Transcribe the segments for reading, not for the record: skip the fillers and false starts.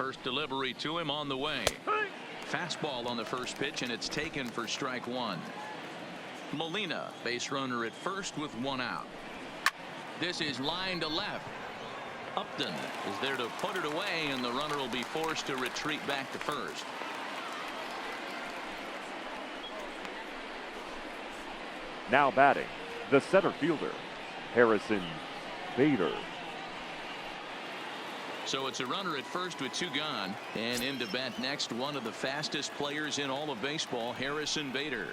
First delivery to him on the way. Fastball on the first pitch, and it's taken for strike one. Molina, base runner at first with one out. This is line to left. Upton is there to put it away, and the runner will be forced to retreat back to first. Now batting, the center fielder, Harrison Bader. So it's a runner at first with two gone, and in to bat next, one of the fastest players in all of baseball, Harrison Bader.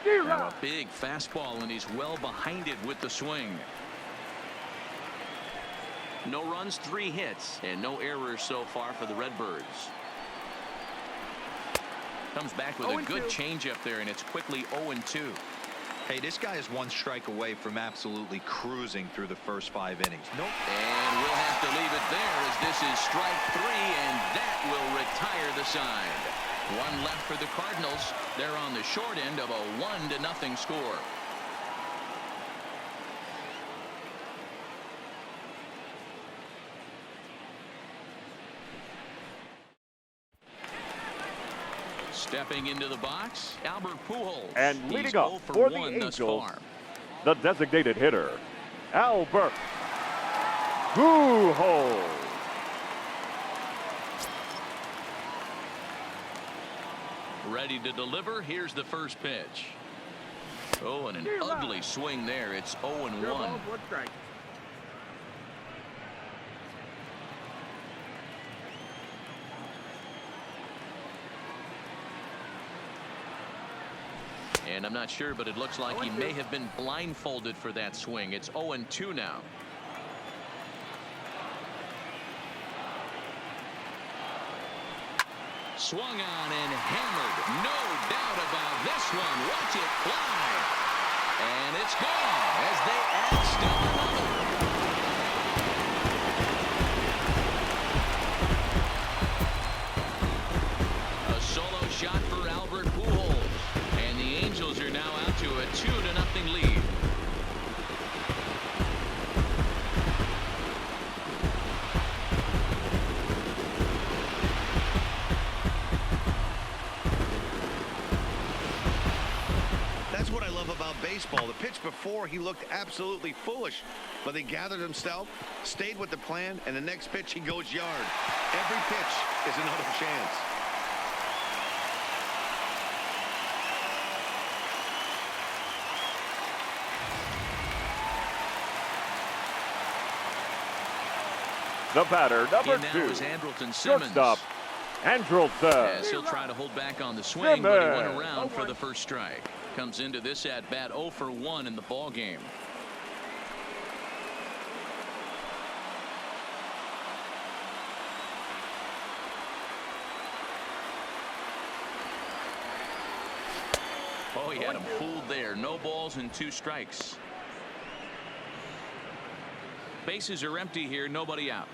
Now a big fastball, and he's well behind it with the swing. No runs, 3 hits, and no errors so far for the Redbirds. Comes back with a good changeup there, and it's quickly 0-2. Hey, this guy is 1 strike away from absolutely cruising through the first 5 innings. Nope. And we'll have to leave it there, as this is strike 3, and that will retire the side. 1 left for the Cardinals. They're on the short end of a 1-0 score. Stepping into the box, Albert Pujols. And leading up for the Angels, the designated hitter, Albert Pujols. Ready to deliver. Here's the first pitch. Oh, and an ugly swing there. It's 0-1. And I'm not sure, but it looks like he may have been blindfolded for that swing. It's 0-2 now. Swung on and hammered. No doubt about this one. Watch it fly. And it's gone as they add still another. A solo shot for Albert Pujols. And the Angels are now out to a 2-0 lead. That's what I love about baseball. The pitch before, he looked absolutely foolish, but he gathered himself, stayed with the plan, and the next pitch he goes yard. Every pitch is another chance. The batter, number 2, shortstop, Andrelton. As he'll try to hold back on the swing, but he went around for the first strike. Comes into this at bat 0 for 1 in the ball game. Oh, he had him fooled there. No balls and 2 strikes. Bases are empty here. Nobody out.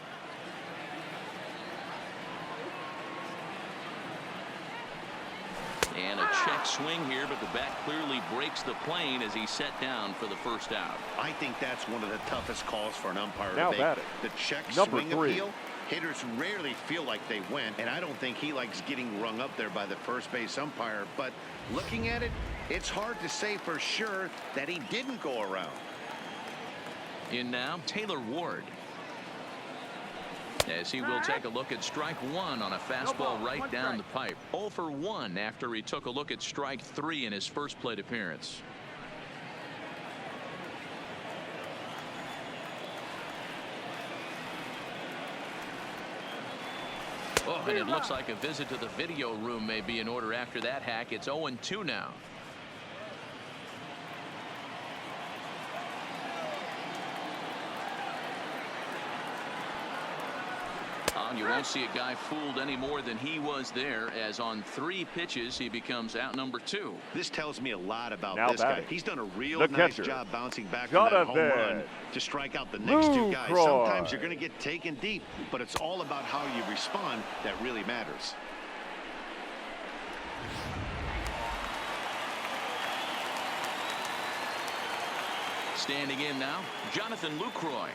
And a check swing here, but the bat clearly breaks the plane as he's set down for the first out. I think that's one of the toughest calls for an umpire now to make. The check number swing 3. appeal. Hitters rarely feel like they went, and I don't think he likes getting rung up there by the first base umpire. But looking at it, it's hard to say for sure that he didn't go around. In now, Taylor Ward. As he will take a look at strike 1 on a fastball right down the pipe. 0 for 1 after he took a look at strike 3 in his first plate appearance. Oh, and it looks like a visit to the video room may be in order after that hack. It's 0-2 now. You won't see a guy fooled any more than he was there, as on 3 pitches he becomes out number 2. This tells me a lot about now this guy. He's done a real nice catcher, job bouncing back from that home run to strike out the next 2 guys. Sometimes you're going to get taken deep, but it's all about how you respond that really matters. Standing in now, Jonathan Lucroy.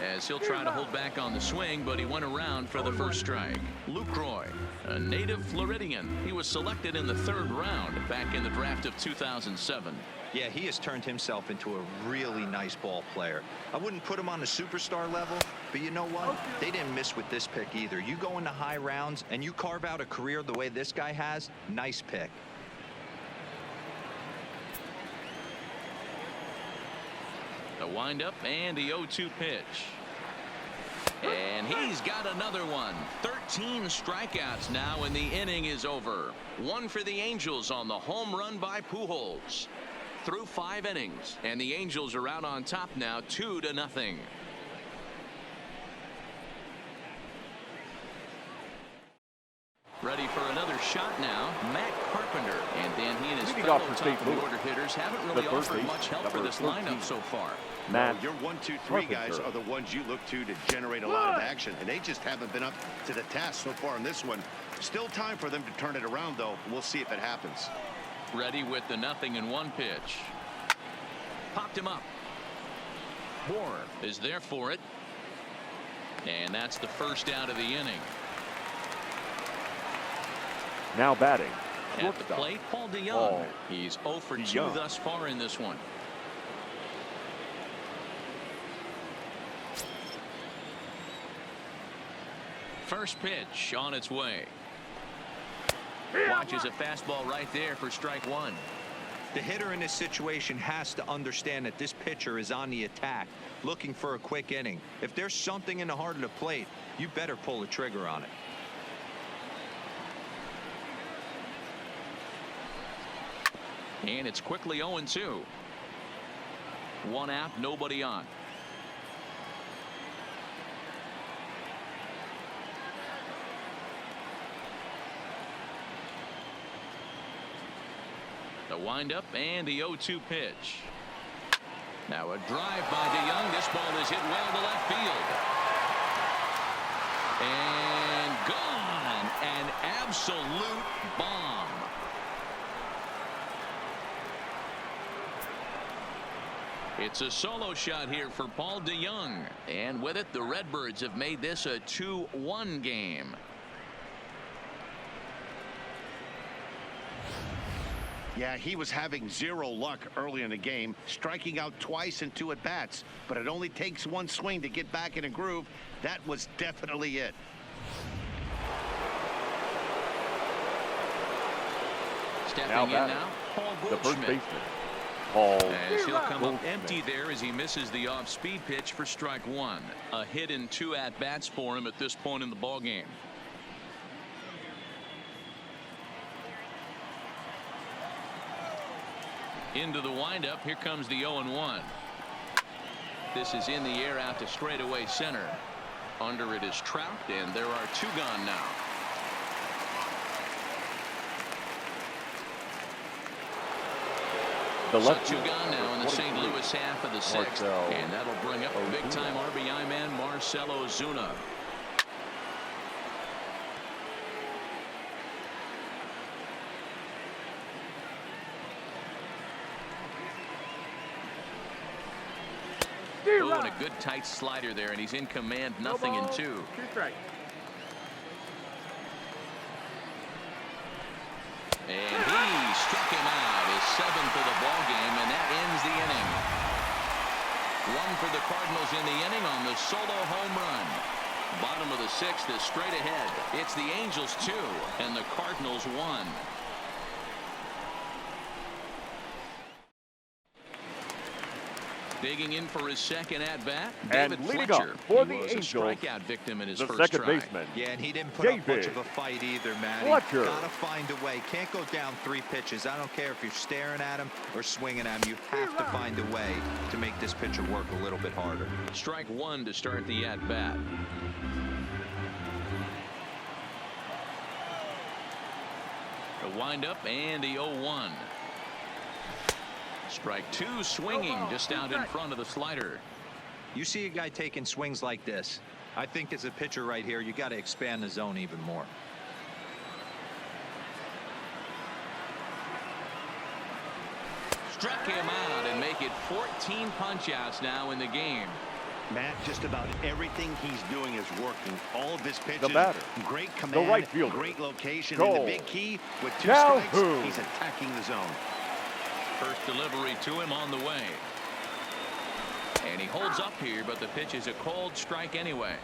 as he'll try to hold back on the swing, but he went around for the first strike. Luke Roy, a native Floridian. He was selected in the 3rd round back in the draft of 2007. Yeah, he has turned himself into a really nice ball player. I wouldn't put him on the superstar level, but you know what? They didn't miss with this pick either. You go into high rounds and you carve out a career the way this guy has, nice pick. The windup and the 0-2 pitch. And he's got another one. 13 strikeouts now, and the inning is over. 1 for the Angels on the home run by Pujols. Through 5 innings, and the Angels are out on top now, 2-0. Ready for another shot now, Matt Carpenter. And then he and his fellow top-of-the-order hitters haven't really offered much help for this lineup so far. Well, your 1, 2, 3 guys are the ones you look to generate a lot of action, and they just haven't been up to the task so far in this one. Still time for them to turn it around, though. We'll see if it happens. Ready with the 0-1 pitch. Popped him up. Moore is there for it. And that's the first out of the inning. Now batting. At the plate, Paul DeYoung. He's 0 for 2 thus far in this one. First pitch on its way. Watches a fastball right there for strike 1. The hitter in this situation has to understand that this pitcher is on the attack, looking for a quick inning. If there's something in the heart of the plate, you better pull the trigger on it. And it's quickly 0-2. 1 out, nobody on. The windup and the 0-2 pitch. Now a drive by DeYoung. This ball is hit well to left field. And gone. An absolute bomb. It's a solo shot here for Paul DeYoung. And with it, the Redbirds have made this a 2-1 game. Yeah, he was having zero luck early in the game, striking out twice in 2 at-bats. But it only takes 1 swing to get back in a groove. That was definitely it. Stepping in now, Paul the first Goldschmidt. baseman, Paul. As he'll come up empty there as he misses the off-speed pitch for strike 1. A hit in 2 at-bats for him at this point in the ballgame. Into the windup. Here comes the 0-1. This is in the air out to straightaway center. Under it is Trout, and there are 2 gone now. The So left 2 gone now in the St. Louis half of the 6th. And that'll bring up a big-time RBI man, Marcell Ozuna. Oh, and a good tight slider there, and he's in command. 0-2. 2 strikes. And he struck him out, his 7th of the ball game, and that ends the inning. 1 for the Cardinals in the inning on the solo home run. Bottom of the 6th is straight ahead. It's the Angels 2 and the Cardinals 1. Digging in for his second at-bat, David Fletcher. For he the was Angels, a strikeout victim in his the first second try. baseman. Yeah, and he didn't put up much of a fight either, Matty. Fletcher. Gotta find a way. Can't go down 3 pitches. I don't care if you're staring at him or swinging at him. You have to find a way to make this pitcher work a little bit harder. Strike 1 to start the at-bat. The windup and the 0-1. Strike 2 swinging just out in front of the slider. You see a guy taking swings like this. I think as a pitcher right here, you got to expand the zone even more. Struck him out and make it 14 punch outs now in the game. Matt, just about everything he's doing is working. All of his pitches, The batter, great command, right fielder, great location, Cole. and the big key, with 2 Calhoun. strikes, he's attacking the zone. First delivery to him on the way. And he holds up here, but the pitch is a called strike anyway.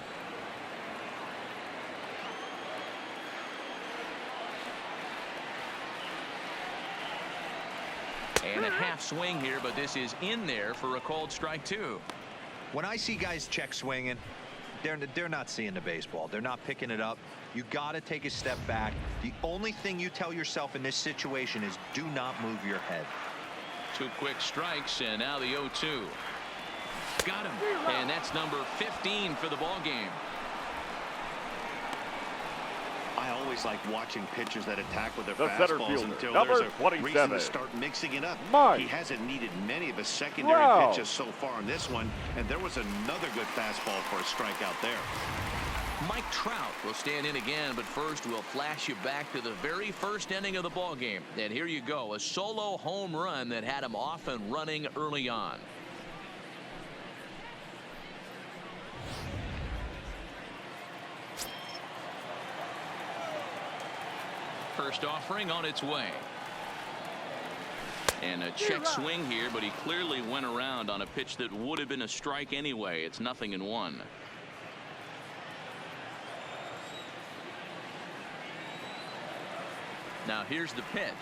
And a half swing here, but this is in there for a called strike 2. When I see guys check swinging, they're not seeing the baseball. They're not picking it up. You got to take a step back. The only thing you tell yourself in this situation is do not move your head. 2 quick strikes, and now the 0-2. Got him, and that's number 15 for the ball game. I always like watching pitchers that attack with their The center fastballs fielder, until number there's a reason 27. to start mixing it up. Mike He hasn't needed many of his secondary Trout. pitches so far in this one, and there was another good fastball for a strikeout there. Mike Trout will stand in again, but first we'll flash you back to the very first inning of the ball game. And here you go, a solo home run that had him off and running early on. First offering on its way. And a check swing here, but he clearly went around on a pitch that would have been a strike anyway. It's 0-1. Now here's the pitch.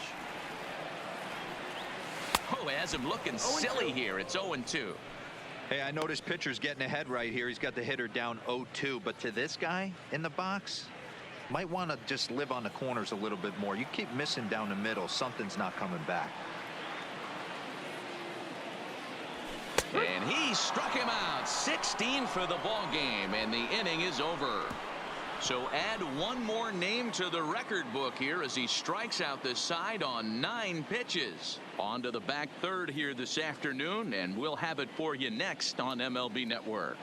Oh, it has him looking silly here. It's 0-2. Hey, I noticed pitcher's getting ahead right here. He's got the hitter down 0-2, but to this guy in the box, might want to just live on the corners a little bit more. You keep missing down the middle, something's not coming back. And he struck him out. 16 for the ball game, and the inning is over. So add one more name to the record book here as he strikes out the side on 9 pitches. On to the back third here this afternoon, and we'll have it for you next on MLB Network.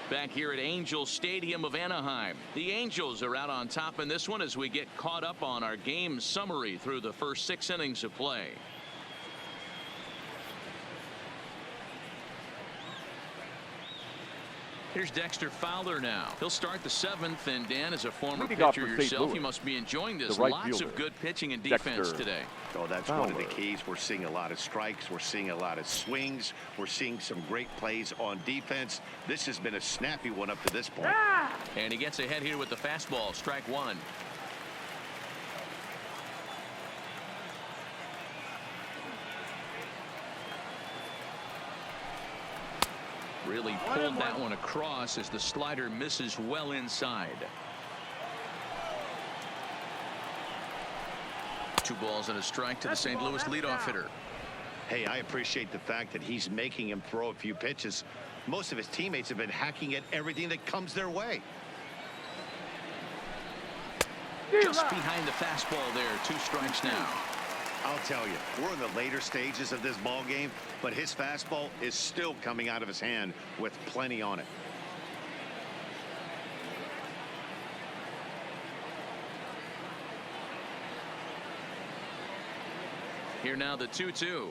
Back here at Angels Stadium of Anaheim. The Angels are out on top in this one as we get caught up on our game summary through the first 6 innings of play. Here's Dexter Fowler now. He'll start the 7th, and Dan, as a former Leading off pitcher for St. yourself, Louis, you must be enjoying this. the right Lots fielder, of good pitching and defense Dexter today. Oh, that's Fowler. one of the keys. We're seeing a lot of strikes. We're seeing a lot of swings. We're seeing some great plays on defense. This has been a snappy one up to this point. And he gets ahead here with the fastball. Strike 1. Really pulled that one across as the slider misses well inside. 2 balls and a strike to the St. Louis leadoff hitter. Hey, I appreciate the fact that he's making him throw a few pitches. Most of his teammates have been hacking at everything that comes their way. Just behind the fastball there. 2 strikes now. I'll tell you, we're in the later stages of this ball game, but his fastball is still coming out of his hand with plenty on it. Here now the 2-2.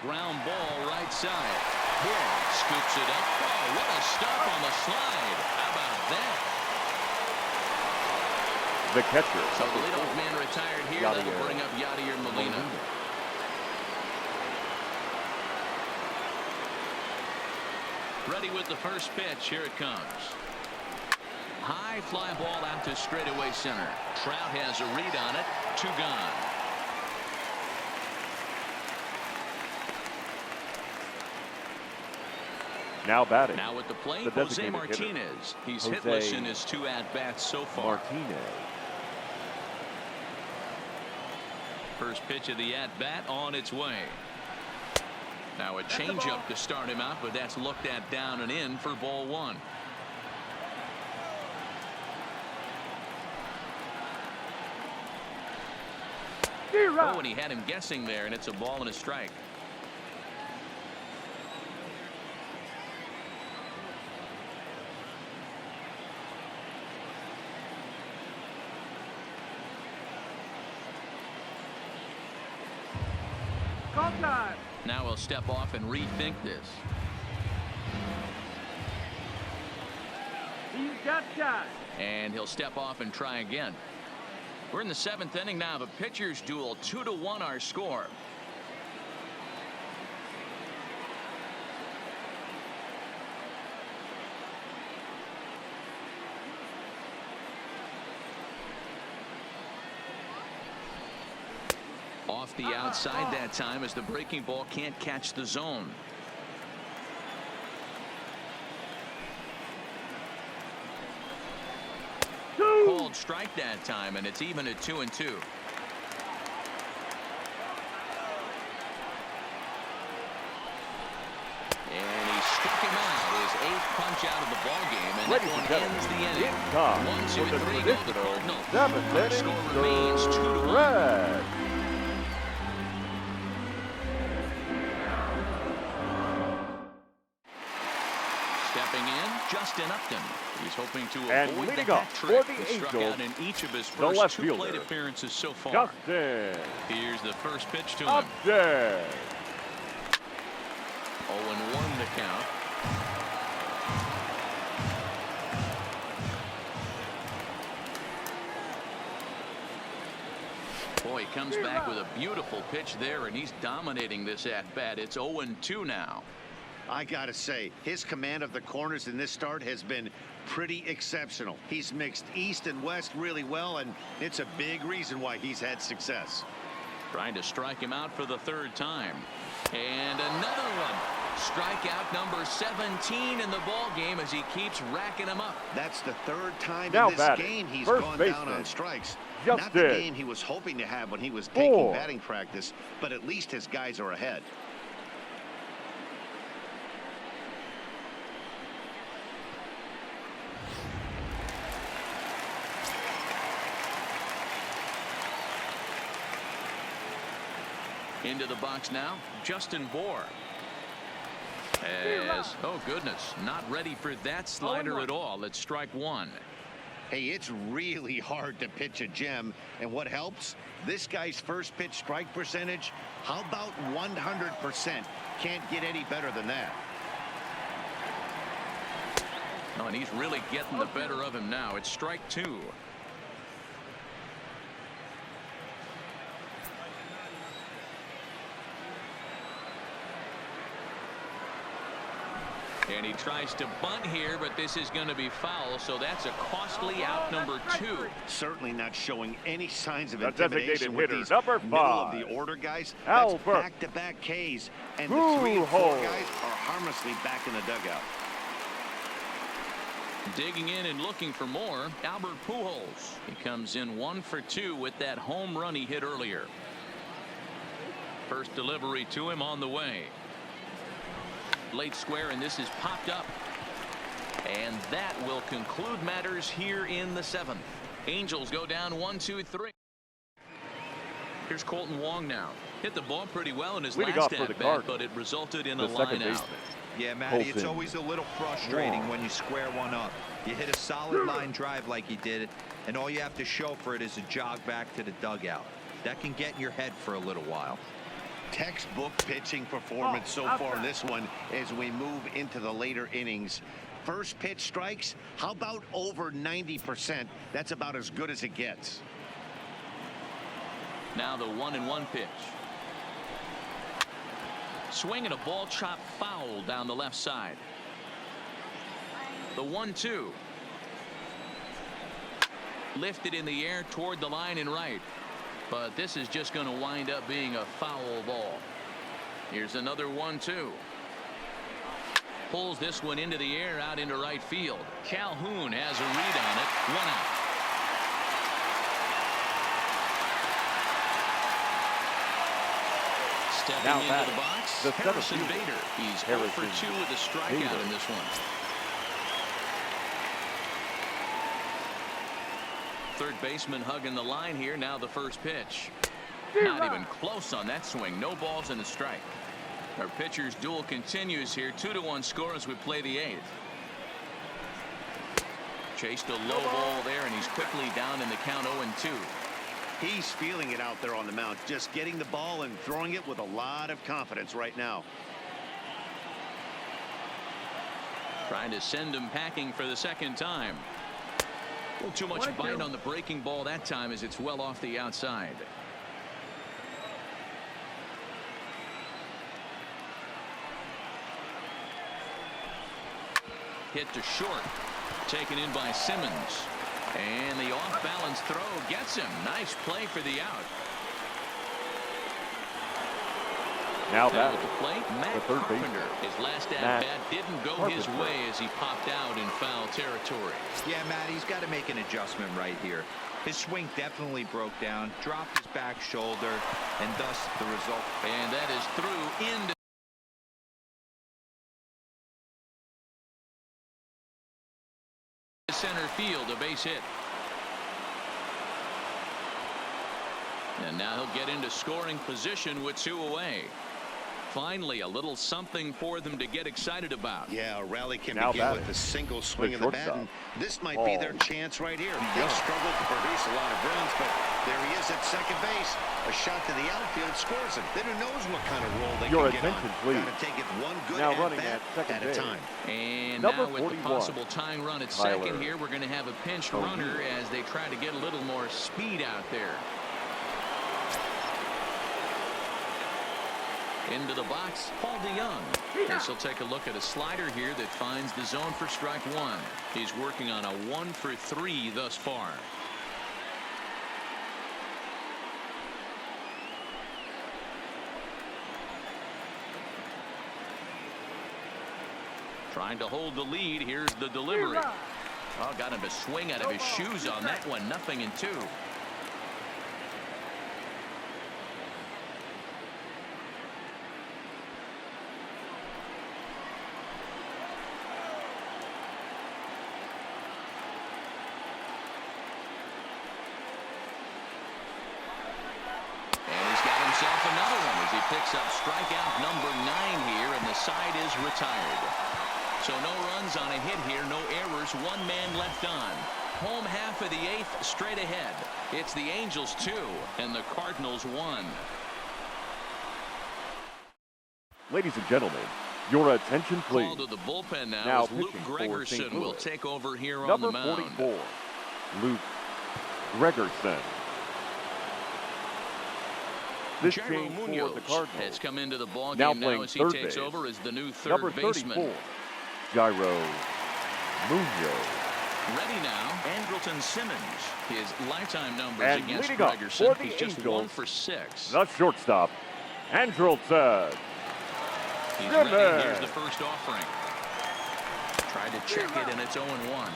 Ground ball right side. Here, scoops it up. Oh, what a stop on the slide. How about that? The catcher. So the leadoff man retired here. That'll bring up Yadier Molina. Ready with the first pitch. Here it comes. High fly ball out to straightaway center. Trout has a read on it. 2 gone. Now batting. Now at the plate, the Jose designated Martinez. hitter. He's Jose hitless in his 2 at-bats so far. Martinez. First pitch of the at-bat on its way. Now a changeup to start him out, but that's looked at down and in for ball 1. Oh, and he had him guessing there, and it's a ball and a strike. Call time. Now he'll step off and rethink this. He's got time. And he'll step off and try again. We're in the 7th inning now. The pitchers duel. 2-1 our score. Off the outside that time as the breaking ball can't catch the zone. Called strike that time, and it's even at 2-2. And he struck him out, his 8th punch out of the ball game, and that one ends the inning. 1-2-3 go the Cardinals. Our score remains 2-1. Stepping in, Justin Upton. He's hoping to avoid the hat trick. He struck out in each of his first 2 plate appearances so far. Justin. Here's the first pitch to him. Upton. 0-1 the count. Boy, he comes back with a beautiful pitch there, and he's dominating this at-bat. It's 0-2 now. I gotta say, his command of the corners in this start has been pretty exceptional. He's mixed east and west really well, and it's a big reason why he's had success. Trying to strike him out for the 3rd time. And another one. Strikeout number 17 in the ball game as he keeps racking them up. That's the 3rd time now in this game he's gone down on strikes. Justin. Not the game he was hoping to have when he was taking batting practice, but at least his guys are ahead. Into the box now, Justin Bohr. As, oh goodness, not ready for that slider at all. It's strike 1. Hey, it's really hard to pitch a gem, and what helps? This guy's first pitch strike percentage, how about 100%? Can't get any better than that. Oh, and he's really getting the better of him now. It's strike 2. And he tries to bunt here, but this is going to be foul, so that's a costly out number 2. Certainly not showing any signs of The intimidation with hitter, these number 5. middle of the order guys. That's back-to-back Ks, and the 3 and 4 guys are harmlessly back in the dugout. Digging in and looking for more, Albert Pujols. He comes in 1 for 2 with that home run he hit earlier. First delivery to him on the way. Late square, and this is popped up. And that will conclude matters here in the 7th. Angels go down 1-2-3. Here's Colton Wong now. Hit the ball pretty well in his last at-bat, but it resulted in a line out. Yeah, Matty, it's always a little frustrating when you square one up. You hit a solid line drive like you did, and all you have to show for it is a jog back to the dugout. That can get in your head for a little while. Textbook pitching performance so far in this one as we move into the later innings. First pitch strikes, how about over 90%? That's about as good as it gets. Now the 1-1 pitch. Swing and a ball chop foul down the left side. The 1-2. Lifted in the air toward the line and right. But this is just going to wind up being a foul ball. Here's another 1-2. Pulls this one into the air out into right field. Calhoun has a read on it. 1 out. Stepping into the box, Harrison Bader. He's 0 for 2 with a strikeout in this one. Third baseman hugging the line here. Now the first pitch. Not even close on that swing. No balls and a strike. Our pitchers duel continues here. 2-1 score as we play the 8th. Chased a low ball there, and he's quickly down in the count 0-2. He's feeling it out there on the mound, just getting the ball and throwing it with a lot of confidence right now. Trying to send him packing for the second time. A little too much bite on the breaking ball that time as it's well off the outside. Hit to short. Taken in by Simmons. And the off-balance throw gets him. Nice play for the out. Now At back the plate, Matt third Carpenter. baseman. His last Matt at-bat didn't go his Carpenter. way as he popped out in foul territory. Yeah, Matt, he's got to make an adjustment right here. His swing definitely broke down, dropped his back shoulder, and thus the result. And that is through into center field, a base hit. And now he'll get into scoring position with 2 away. Finally, a little something for them to get excited about. Yeah, a rally can Now begin batting, with a single swing the of the bat. shortstop, And this might be their chance right here. They struggled to produce a lot of runs, but there he is at second base. A shot to the outfield scores him. Then who knows what kind of role they Your can get on. attention, please. Got to take it one good Now at running bat at second at a base. time. And Number now with 41, the possible tying run at Tyler second here, we're going to have a pinch runner as they try to get a little more speed out there. Into the box, Paul DeYoung. This will take a look at a slider here that finds the zone for strike 1. He's working on a 1 for 3 thus far. Trying to hold the lead. Here's the delivery. Oh, got him to swing out of his shoes on that one. 0-2. Himself another one as he picks up strikeout number 9 here, and the side is retired. So no runs on a hit here, no errors, 1 man left on. Home half of the 8th straight ahead. It's the Angels 2 and the Cardinals 1. Ladies and gentlemen, your attention please. Called to the bullpen now, Now as Luke pitching for Gregerson St. will Louis. take over here on Number the mound. 44, Luke Gregerson. This Jairo change for Munoz the Cardinals. has come into the ball Now game now playing as he third takes base. over as the new third Number baseman. 34, Jairo Munoz. Ready now, Andrelton Simmons. His lifetime numbers And against leading up Gregerson, for the he's just Angels, 1 for 6. The shortstop, Andrelton He's Simmons. ready. Here's the first offering. Tried to check it, and it's 0-1.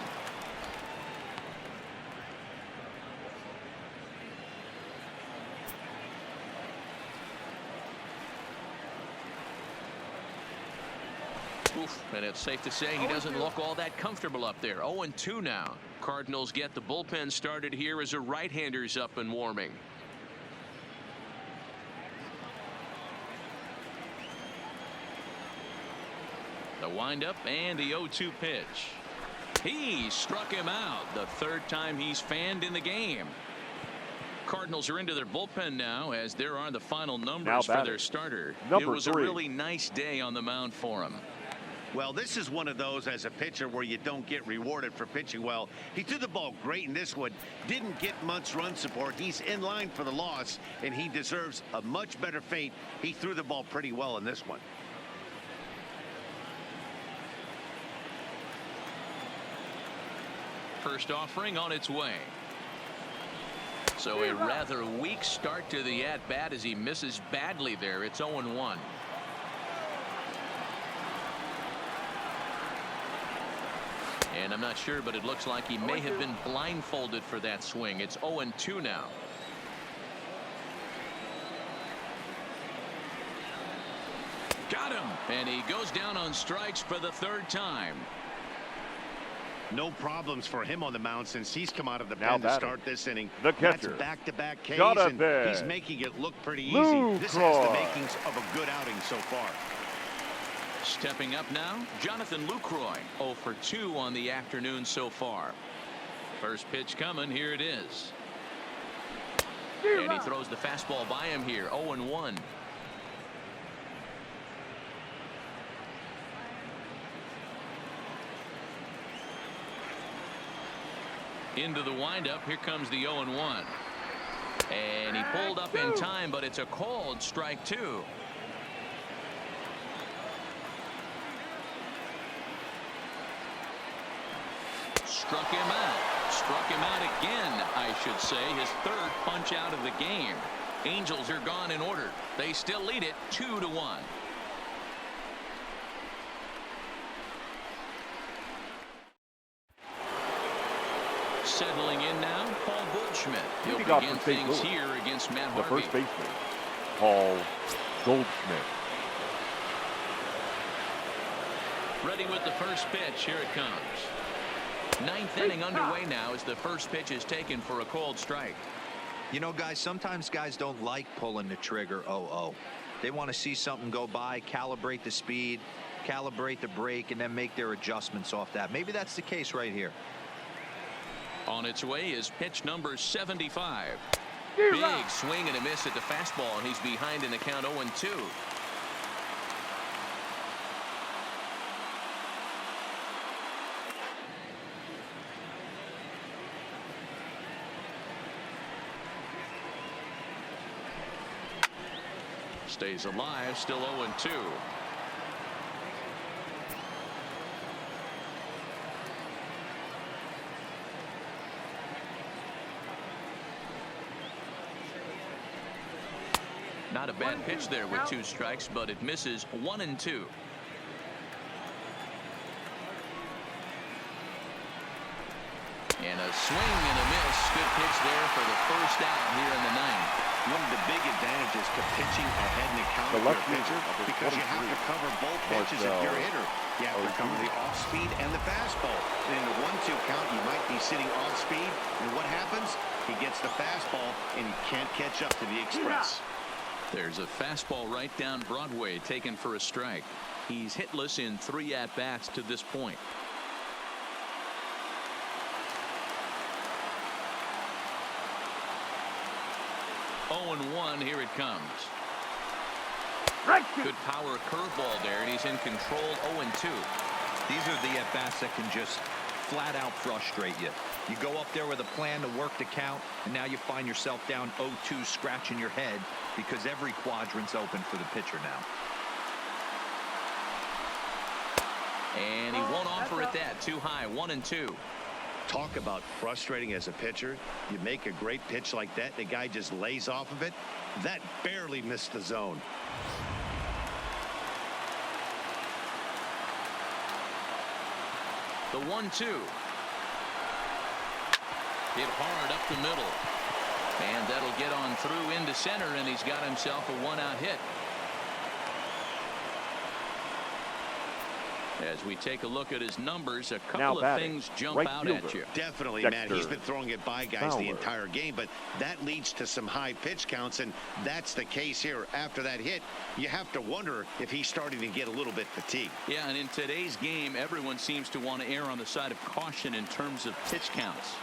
Oof, and it's safe to say he doesn't look all that comfortable up there. 0-2 now. Cardinals get the bullpen started here as a right-hander's up and warming. The windup and the 0-2 pitch. He struck him out the 3rd time he's fanned in the game. Cardinals are into their bullpen now as there are the final numbers for their starter. It was a really nice day on the mound for him. Well, this is one of those as a pitcher where you don't get rewarded for pitching well. He threw the ball great in this one. Didn't get much run support. He's in line for the loss, and he deserves a much better fate. He threw the ball pretty well in this one. First offering on its way. So a rather weak start to the at-bat as he misses badly there. It's 0-1. And I'm not sure, but it looks like he may have been blindfolded for that swing. It's 0-2 now. Got him. And he goes down on strikes for the 3rd time. No problems for him on the mound since he's come out of the Now pen to batting, start this inning. the catcher, That's back-to-back Ks, Jonathan and he's making it look pretty easy. This has the makings of a good outing so far. Stepping up now, Jonathan Lucroy, 0 for 2 on the afternoon so far. First pitch coming, here it is. And he throws the fastball by him here. 0-1. Into the windup. Here comes the 0-1. And he pulled up in time, but it's a called strike 2. Struck him out. Struck him out again, I should say. His third punch out of the game. Angels are gone in order. They still lead it 2-1. Settling in now, Paul Goldschmidt. He'll begin things here against Matt Harvey. The first baseman, Paul Goldschmidt. Ready with the first pitch. Here it comes. Ninth inning underway now as the first pitch is taken for a called strike. You know, guys, sometimes guys don't like pulling the trigger 0-0. They want to see something go by, calibrate the speed, calibrate the brake, and then make their adjustments off that. Maybe that's the case right here. On its way is pitch number 75. Big swing and a miss at the fastball, and he's behind in the count 0-2. Stays alive, still 0-2. Not a bad pitch there with 2 strikes, but it misses 1-2. And a swing and a miss. Good pitch there for the first out here in the 9th. One of the big advantages to pitching ahead in the count The if you're left a pitcher, fielder, because you have to cover both pitches if you're a hitter. You have to cover the off speed and the fastball. And in the 1-2 count, you might be sitting off speed, and what happens? He gets the fastball, and he can't catch up to the express. There's a fastball right down Broadway taken for a strike. He's hitless in 3 at-bats to this point. Oh, 0-1. Here it comes. Good power curveball there, and he's in control. 0-2. These are the at-bats that can just flat out frustrate you. You go up there with a plan to work the count, and now you find yourself down 0-2, scratching your head because every quadrant's open for the pitcher now. And he won't offer it that. Too high. 1-2. Talk about frustrating as a pitcher. You make a great pitch like that, the guy just lays off of it. That barely missed the zone. The 1-2. Hit hard up the middle. And that'll get on through into center, and he's got himself a 1-out hit. As we take a look at his numbers, a couple of things jump out at you. Definitely, Matt. He's been throwing it by guys the entire game, but that leads to some high pitch counts, and that's the case here. After that hit, you have to wonder if he's starting to get a little bit fatigued. Yeah, and in today's game, everyone seems to want to err on the side of caution in terms of pitch counts.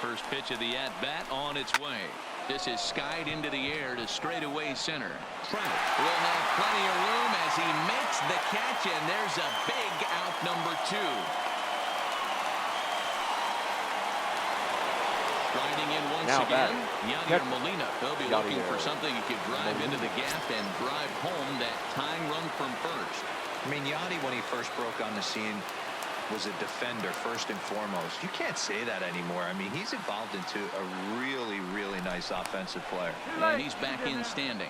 First pitch of the at-bat on its way. This is skied into the air to straightaway center. Trout will have plenty of room as he makes the catch, and there's a big out number 2. Striding in once again, Yadier Molina. They'll be looking for something he could drive into the gap and drive home that tying run from first. I mean, Yadi, when he first broke on the scene, was a defender first and foremost. You can't say that anymore. I mean, he's evolved into a really, really nice offensive player. And he's back in standing.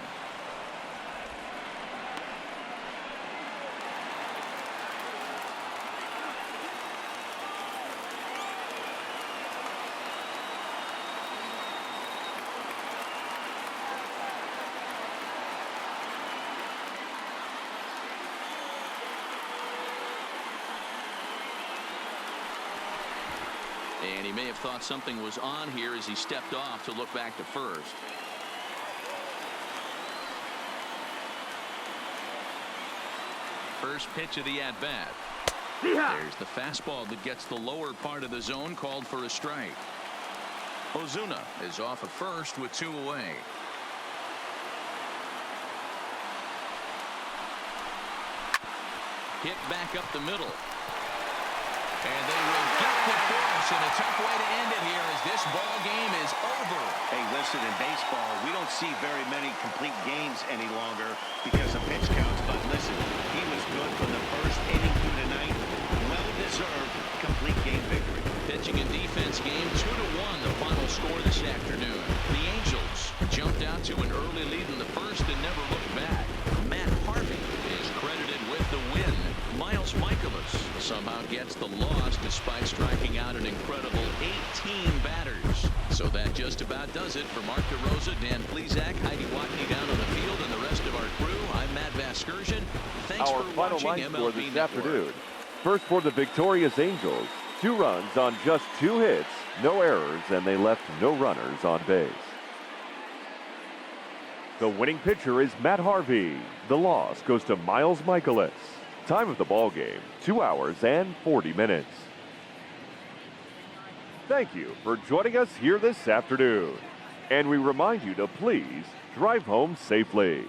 And he may have thought something was on here as he stepped off to look back to first. First pitch of the at-bat. There's the fastball that gets the lower part of the zone, called for a strike. Ozuna is off at first with 2 away. Hit back up the middle. And they will get the force, and a tough way to end it here as this ball game is over. Hey, listen, in baseball, we don't see very many complete games any longer because of pitch counts. But listen, he was good from the first inning through tonight. Well-deserved complete game victory. Pitching and defense game 2-1, the final score this afternoon. The Angels jumped out to an early lead in the first and never looked back. Matt Harvey is credited with the win. Miles Michaelis somehow gets the loss despite striking out an incredible 18 batters. So that just about does it for Mark DeRosa, Dan Plesac, Heidi Watney down on the field, and the rest of our crew. I'm Matt Vasgersian. Thanks Our for final watching line score MLB this Network. afternoon. First for the victorious Angels. 2 runs on just 2 hits, no errors, and they left no runners on base. The winning pitcher is Matt Harvey. The loss goes to Miles Michaelis. Time of the ball game, 2 hours and 40 minutes. Thank you for joining us here this afternoon. And we remind you to please drive home safely.